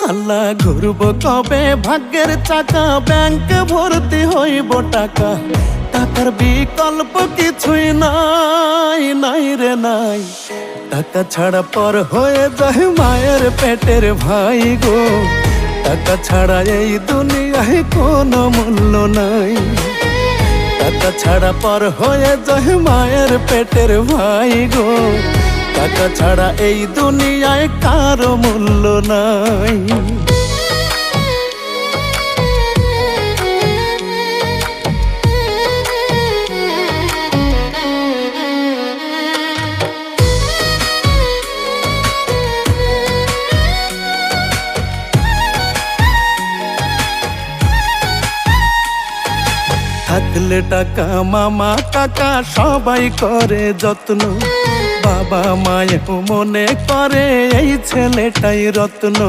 আল্লাহ ঘুরব কবে ভাগ্যের চাকা, ব্যাংক ভর্তি হইব টাকা, টাকার বিকল্প কিছুই নাই, নাই রে নাই। টাকা ছাড়া পর হয়ে যায় মায়ের পেটের ভাই গো, টাকা ছাড়া এই দুনিয়ায় কোনো মূল্য নাই। টাকা ছাড়া পর হয়ে যায় মায়ের পেটের ভাই গো, টাকা ছাড়া এই দুনিয়ায় কারো মূল্য নাই। থাকলে টাকা মামা কাকা সবাই করে যত্ন, বাবা মায়েও মনে করে এই ছেলেটাই রত্ন।